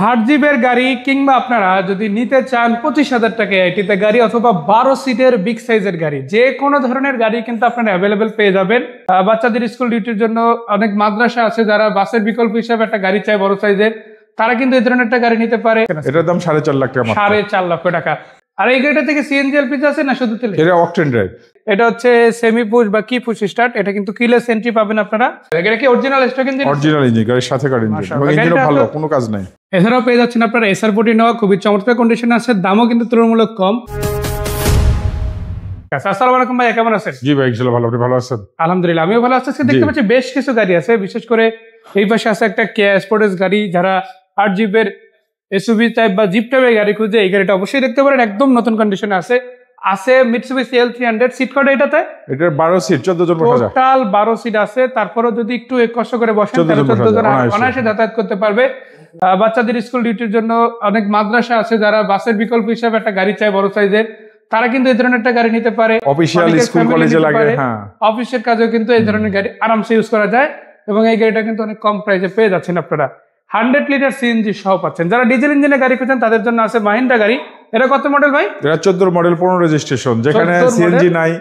হার্জিবের গাড়ি কিংবা আপনারা যদি নিতে চান 25,000 টাকা এটিতে গাড়ি অথবা 12 সিটের বিগ সাইজের গাড়ি, যে কোনো ধরনের গাড়ি কিন্তু আপনারা অ্যাভেলেবেল পেয়ে যাবেন। বাচ্চাদের স্কুল ডিউটির জন্য অনেক মাদ্রাসা আছে যারা বাসের বিকল্প হিসাবে একটা গাড়ি চায় বড় সাইজের, তারা কিন্তু এই ধরনের একটা গাড়ি নিতে পারে। এটার দাম 4.5 লাখ টাকা। 4.5 লক্ষ টাকা। আর এই গাড়িটা থেকে সিএনজি এলপিজি আছে না শুধু তেল? এটা অকটেন ড্রাইভ। এটা হচ্ছে সেমি পুশ বা কি পুশ স্টার্ট। এটা কিন্তু কিলেস এন্ট্রি পাবেন আপনারা। এটা কি original stock engine? Original engine, গাড়ির সাথে গাড়ি ইঞ্জিন। ইঞ্জিনও ভালো, কোনো কাজ নাই। এছাড়াও পেয়ে যাচ্ছেন আপনারা এসআর40 নেওয়া, খুবই চমৎকার কন্ডিশনে আছে, দামও কিন্তু তুলনামূলক কম। আসসালামু আলাইকুম ভাই, কেমন আছেন? জি ভাই, ইনশাআল্লাহ ভালো। আপনি ভালো আছেন? আলহামদুলিল্লাহ, আমিও ভালো আছি। দেখতে পাচ্ছি বেশ কিছু গাড়ি আছে, বিশেষ করে এই পাশে আছে একটা কেয়া স্পোর্টস গাড়ি। যারা 8 জিপের এসইউভি টাইপ বা জিপ টাইপের গাড়ি খুঁজে এই গাড়িটা অবশ্যই দেখতে পারেন, একদম নতুন কন্ডিশনে আছে। মিৎসুবিশি L300 সিট কত এটাতে? এটার 12 সিট, 14 জন বসা যায়। টোটাল 12 সিট আছে। তারপরে যদি একটু কষ্ট করে বসেন 14 জন অনায়াসে যাতায়াত করতে পারবে। বাচ্চাদের স্কুল ডিউটির জন্য অনেক মাদ্রাসা আছে যারা বাসের বিকল্প হিসাবে একটা গাড়ি চায় বড় সাইজের, তারা কিন্তু এই ধরনের একটা গাড়ি নিতে পারে। অফিশিয়াল স্কুল কলেজে লাগে, হ্যাঁ, অফিসের কাজেও কিন্তু এই ধরনের গাড়ি আরামসে ইউজ করা যায়। এবং এই গাড়িটা কিন্তু অনেক কম প্রাইসে পেয়ে যাচ্ছেন আপনারা। 100 লিটার সিএনজি সহ পাচ্ছেন। যারা ডিজেল ইঞ্জিনের গাড়ি খুঁজছেন তাদের জন্য আছে মাহিন্দ্রা গাড়ি। এটা কত মডেল ভাই? এটা 14 মডেল, 15 রেজিস্ট্রেশন। যেখানে সিএনজি নাই,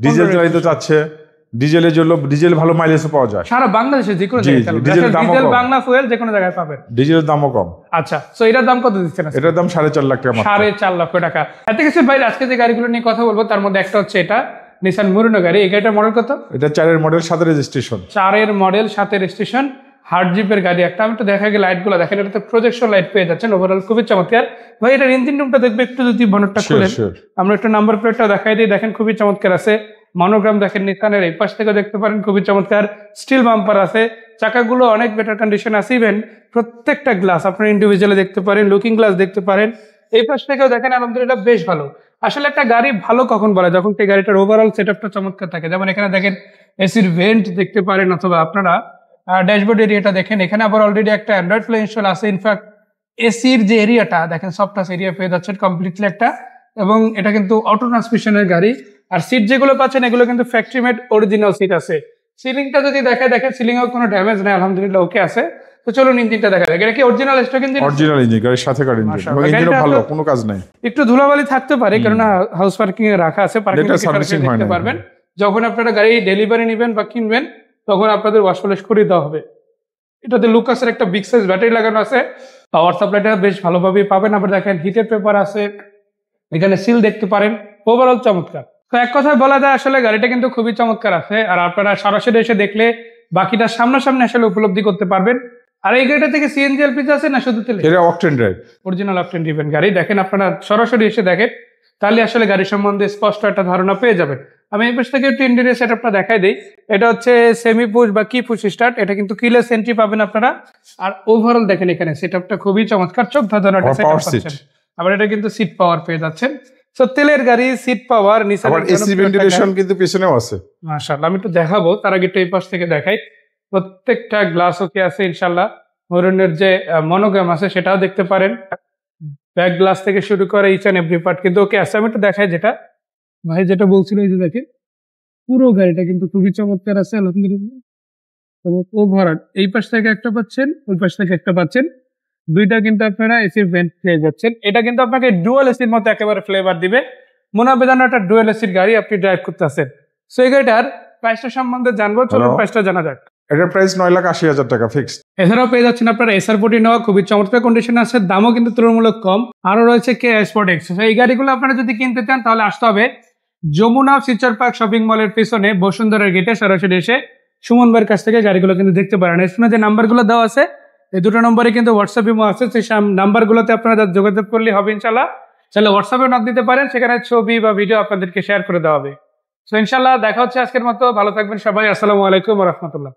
ডিজেল চালিত চাচ্ছে, ডিজেলের জন্য ডিজেল ভালো মাইলেজও পাওয়া যায় সারা বাংলাদেশে যে কোনো জায়গায়। ডিজেল বাংলা ফুয়েল যে কোনো জায়গায় পাবেন। ডিজেলের দামও কম। আচ্ছা, সো এটার দাম কত দিচ্ছেন? এটার দাম 4.5 লাখ টাকা। 4.5 লক্ষ টাকা। এত কিছু ভাই, আজকে যে গাড়িগুলো নিয়ে কথা বলবো তার মধ্যে একটা হচ্ছে এটা নিসান মুরিনো গাড়ি। এই গাড়িটার মডেল কত? এটা 4 model, 7 registration. 4 model, 7 registration, hard জিপের গাড়ি একটা। আমি একটু দেখা গেলে লাইট গুলো দেখেন, এটাতে প্রজেকশন লাইট পেয়ে যাচ্ছেন। ওভারঅল খুবই চমৎকার ভাই। এটার ইঞ্জিন রুমটা দেখবে একটু, যদি বনেটটা খুলেন আমরা একটু নাম্বার প্লেটটা দেখাই দিই। দেখেন খুবই চমৎকার আছে। মনোগ্রাম দেখেন নিসানের, এই পাশ থেকে দেখতে পারেন খুবই চমৎকার। স্টিল বাম্পার আছে, চাকাগুলো অনেক বেটার কন্ডিশন আছে। ইভেন প্রত্যেকটা গ্লাস আপনার ইন্ডিভিজুয়ালি দেখতে পারেন, লুকিং গ্লাস দেখতে পারেন। এই পাশ থেকেও দেখেন, আলহামদুলিল্লাহ বেশ ভালো। আসলে একটা গাড়ি ভালো কখন বলা, যখন সেই গাড়িটার ওভারঅল সেটআপটা চমৎকার থাকে। যেমন এখানে দেখেন এসির ভেন্ট দেখতে পারেন, অথবা আপনারা ড্যাশবোর্ড এরিয়াটা দেখেন। এখানে আবার অলরেডি একটা অ্যান্ড্রয়েড প্লে ইনস্টল আছে। ইনফ্যাক্ট এসির যে এরিয়াটা দেখেন, সফট টাচ এরিয়া পেয়ে যাচ্ছেন কমপ্লিটলি একটা। এবং এটা কিন্তু অটো ট্রান্সমিশনের গাড়ি। আর সিট যেগুলো পাচ্ছেন এগুলো কিন্তু ফ্যাক্টরি মেড অরিজিনাল সিট আছে। সিলিংটা যদি দেখেন সিলিং এর কোনো ড্যামেজ নেই, আলহামদুলিল্লাহ ওকে আছে। তো চলুন ইঞ্জিনটা দেখা যাক। এটা কি original stock engine? Original engine, গাড়ির সাথে গাড়ি ইঞ্জিন। ইঞ্জিনও ভালো, কোনো কাজ নাই। একটু ধুলাবালি থাকতে পারে, কারণ হাউস পার্কিং এ রাখা আছে, পার্কিং দেখতে পারবেন। যখন আপনারা গাড়ি ডেলিভারি নেবেন বা কিনবেন তখন আপনাদের ওয়াশ পলিশ করে দেওয়া হবে। এটাতে লুকাসের একটা বিগ সাইজ ব্যাটারি লাগানো আছে। পাওয়ার সাপ্লাইটা বেশ ভালোভাবেই পাবেন। আবার দেখেন হিটের পেপার আছে, এখানে সিল দেখতে পারেন। ওভারঅল চমৎকার। তো এক কথায় বলা যায় আসলে গাড়িটা কিন্তু খুবই চমৎকার আছে। আর আপনারা সরাসরি এসে দেখলে বাকিটা সামনাসামনি আসলে উপলব্ধি করতে পারবেন। আর এই গাড়িটা থেকে সিএনজি এলপিজি আছে না শুধু তেল? এটা octane drive, original octane driven গাড়ি। দেখেন আপনারা সরাসরি এসে দেখেন, তাহলে আসলে গাড়ি সম্বন্ধে স্পষ্ট একটা ধারণা পেয়ে যাবেন। আমি এই পাশ থেকে একটু ইন্টেরিয়র সেটআপটা দেখাই দিই। এটা হচ্ছে সেমি পুশ বা কি পুশ স্টার্ট। এটা কিন্তু কিলেস এন্ট্রি পাবেন আপনারা। আর ওভারঅল দেখেন এখানে সেটআপটা খুবই চমৎকার, চোখ ধাঁধানো একটা সেটআপ পাচ্ছেন। আবার এটা কিন্তু সিট পাওয়ার পেয়ে যাচ্ছেন। সো তেলের গাড়ি, সিট পাওয়ার, নিসান আবার এসি ভেন্টিলেশন কিন্তু পিছনেও আছে। মাশাআল্লাহ, আমি একটু দেখাবো, তার আগে একটু এই পাশ থেকে দেখাই। প্রত্যেকটা গ্লাস ওকে আছে ইনশাআল্লাহ। মরুনের যে মনোগ্রাম আছে সেটাও দেখতে পারেন। ব্যাক গ্লাস থেকে শুরু করে ইচ এন্ড এভরি পার্ট কিন্তু ওকে আছে। আমি একটু দেখাই যেটা ভাই যেটা বলছিল, এই যে দেখেন পুরো গাড়িটা কিন্তু খুবই চমৎকার আছে আলহামদুলিল্লাহ। ওভারঅল এই পাশ থেকে একটা পাচ্ছেন, ওই পাশ থেকে একটা পাচ্ছেন, দুইটা কিন্তু আপনারা এসি ভেন্ট পেয়ে যাচ্ছেন। এটা কিন্তু আপনাকে ডুয়াল এসির মতো একেবারে ফ্লেভার দিবে। মনে হবে যেন একটা ডুয়াল এসির গাড়ি আপনি ড্রাইভ করতেছেন। সো এই গাড়িটার প্রাইসটা সম্বন্ধে জানবো, চলুন প্রাইসটা জানা যাক। এটার প্রাইস 9,80,000 টাকা ফিক্সড। এছাড়াও পেয়ে যাচ্ছেন আপনারা এসআর40 নেওয়া, খুবই চমৎকার কন্ডিশন আছে, দামও কিন্তু তুলনামূলক কম। আরো রয়েছে কেয়া স্পোর্টস। এই গাড়িগুলো আপনারা যদি কিনতে চান তাহলে আসতে হবে যমুনা ফিউচার পার্ক শপিং মলের পিছনে বসুন্ধরার গেটে। সরাসরি এসে সুমন ভাইয়ের কাছ থেকে গাড়িগুলো কিন্তু দেখতে পারেন। এখানে যে নাম্বারগুলো দেওয়া আছে এই দুটো নম্বরে কিন্তু হোয়াটসঅ্যাপ ইমো আছে, সেই নাম্বারগুলোতে আপনারা যোগাযোগ করলে হবে ইনশাল্লাহ। তাহলে হোয়াটসঅ্যাপে নক দিতে পারেন, সেখানে ছবি বা ভিডিও আপনাদেরকে শেয়ার করে দেওয়া হবে। তো ইনশাল্লাহ দেখা হচ্ছে আজকের মতো। ভালো থাকবেন সবাই। আসসালামু আলাইকুম ওয়া রাহমাতুল্লাহ।